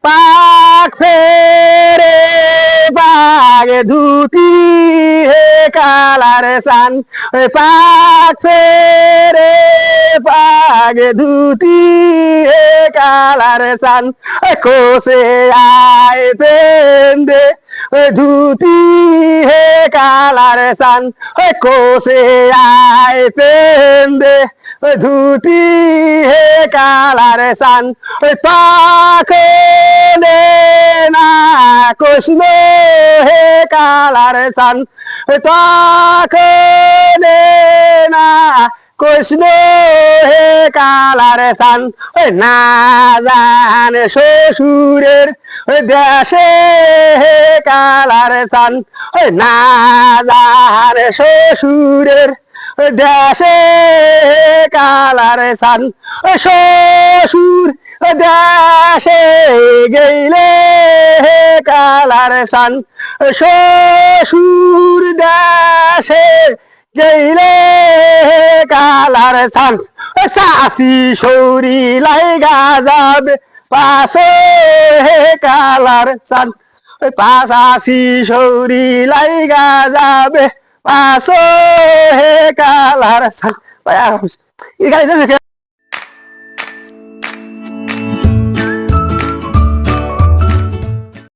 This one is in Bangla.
পাক ফেরে পাগে ধুতি হে কালার সান পাক ফেরে পাগে ধুতি হে কালার সান কোসে আয় পেন্দে ধুতি হে কালার সান কোসে আয় পেন্দে ধুতি হে কালার সান পাকে না কৃষ্ণ হে কালার সান পাকে না কৃষ্ণ হে কালার সান না জান শ্বশুরের দেশে হে কালার সান না জান শ্বশুরের দেশে কালার সান শ্বশুর দেশে গেলে হে কালার সান শ্বশুর দেশে গেলে হে কালার সান শাশি সৌরি লাইগা যাবে পাশে হে কালার সান পাশাশি সৌরি লাইগা যাবে পাশে হে কালার সান